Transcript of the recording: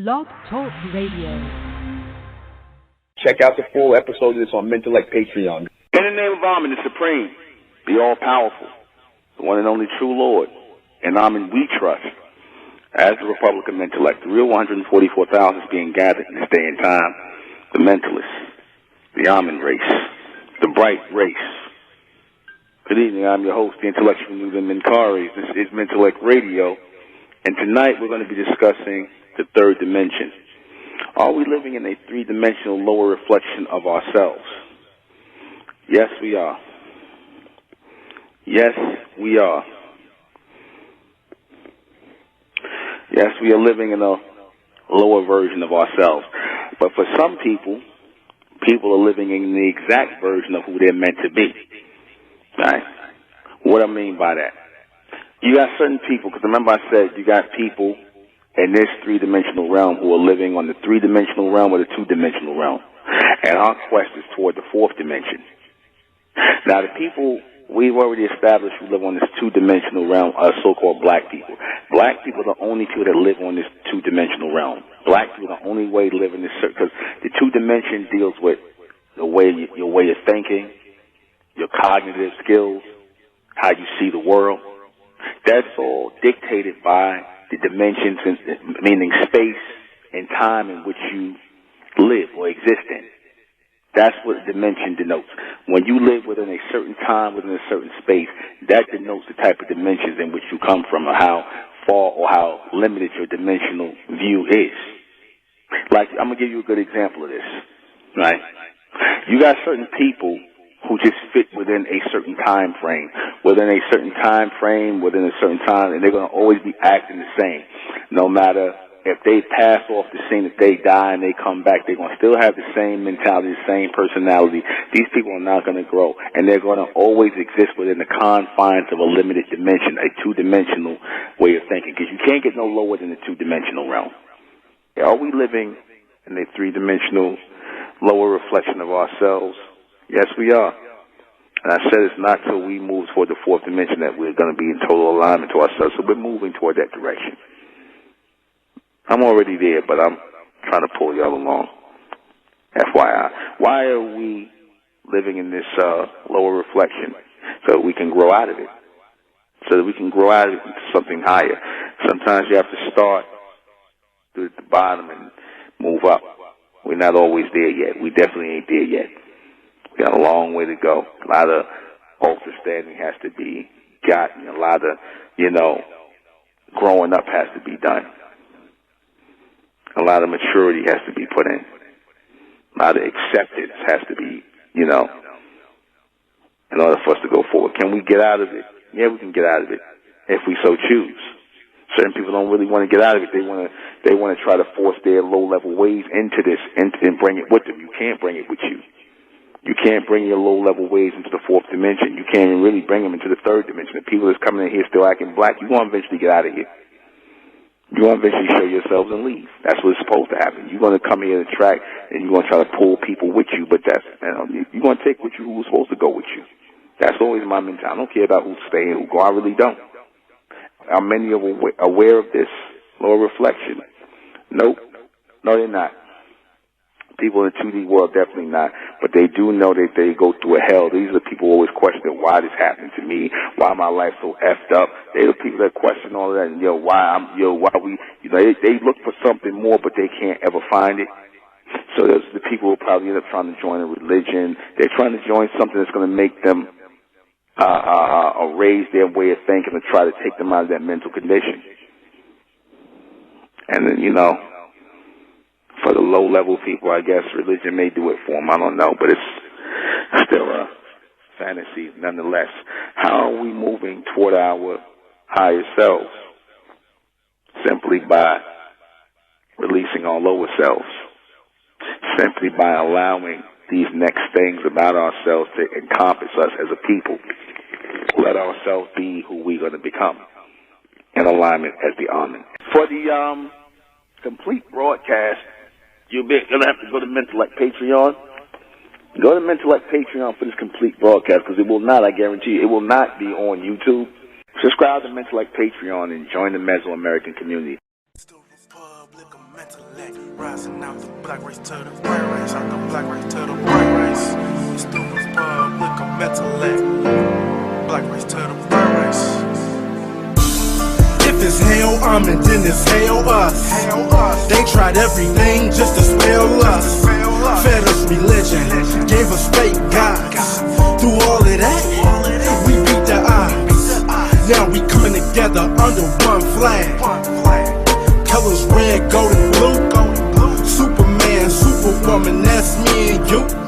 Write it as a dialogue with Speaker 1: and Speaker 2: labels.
Speaker 1: Blog Talk Radio.
Speaker 2: Check out the full episode of this on Mentellect Patreon.
Speaker 3: In the name of Amen, the Supreme, the All-Powerful, the one and only true Lord, and Amen we trust, as the Republic of Mentellect, the real 144,000 is being gathered in this day and time, the Mentalists, the Amen race, the bright race. Good evening, I'm your host, the intellectual Newton Minkari. This is Mentellect Radio, and tonight we're going to be discussing the third dimension. Are we living in a three-dimensional lower reflection of ourselves? Yes, we are. Yes, we are. Yes, we are living in a lower version of ourselves. But for some people, people are living in the exact version of who they're meant to be. Right? What I mean by that? You got certain people, because remember I said you got people in this three-dimensional realm who are living on the three-dimensional realm or the two-dimensional realm. And our quest is toward the fourth dimension. Now, the people we've already established who live on this two-dimensional realm are so-called black people. Black people are the only people that live on this two-dimensional realm. Black people are the only way to live in this, because the two-dimension deals with the way your way of thinking, your cognitive skills, how you see the world. That's all dictated by the dimensions, meaning space and time in which you live or exist in. That's what dimension denotes. When you live within a certain time, within a certain space, that denotes the type of dimensions in which you come from, or how far or how limited your dimensional view is. Like, I'm going to give you a good example of this, right? You got certain people who just fit within a certain time frame, and they're going to always be acting the same. No matter if they pass off the scene, if they die and they come back, they're going to still have the same mentality, the same personality. These people are not going to grow, and they're going to always exist within the confines of a limited dimension, a two-dimensional way of thinking, because you can't get no lower than the two-dimensional realm. Are we living in a three-dimensional lower reflection of ourselves? Yes, we are. And I said it's not till we move toward the fourth dimension that we're going to be in total alignment to ourselves. So we're moving toward that direction. I'm already there, but I'm trying to pull y'all along. FYI. Why are we living in this lower reflection? So we can grow out of it. So that we can grow out of it into something higher. Sometimes you have to start at the bottom and move up. We're not always there yet. We definitely ain't there yet. We got a long way to go. A lot of understanding has to be gotten. A lot of, growing up has to be done. A lot of maturity has to be put in. A lot of acceptance has to be, in order for us to go forward. Can we get out of it? Yeah, we can get out of it if we so choose. Certain people don't really want to get out of it. They want to try to force their low-level ways into this and bring it with them. You can't bring it with you. You can't bring your low-level ways into the fourth dimension. You can't even really bring them into the third dimension. The people that's coming in here still acting black, you want to eventually get out of here. You want to eventually show yourselves and leave. That's what's supposed to happen. You're going to come here and attract, and you're going to try to pull people with you, but you're going to take with you who's supposed to go with you. That's always my mentality. I don't care about who's staying and who go. I really don't. Are many of them aware of this lower reflection? Nope. No, they're not. People in the 2D world, definitely not. But they do know that they go through a hell. These are the people who always question why this happened to me, why my life so effed up. They're the people that question all of that, and they look for something more, but they can't ever find it. So those are the people who probably end up trying to join a religion. They're trying to join something that's going to make them raise their way of thinking and try to take them out of that mental condition. And then, for the low-level people, I guess religion may do it for them. I don't know, but it's still a fantasy nonetheless. How are we moving toward our higher selves? Simply by releasing our lower selves. Simply by allowing these next things about ourselves to encompass us as a people. Let ourselves be who we're going to become in alignment as the Amen. For the complete broadcast, you're going to have to go to Mentellect Patreon. Go to Mentellect Patreon for this complete broadcast, because it will not, I guarantee you, it will not be on YouTube. Subscribe to Mentellect Patreon and join the Mesoamerican community.
Speaker 4: It's the Republic of Mentellect.
Speaker 1: black race to the bright race, out the black race to the bright race. The stupid public a mental act. Black race to the bright race.
Speaker 4: If it's hell, and then it's hell us. They tried everything just to spell us. Fed us religion, gave us fake gods. Through all of that, we beat the odds. Now we coming together under one flag. Colors red, gold and blue. Superman, Superwoman, that's me and you.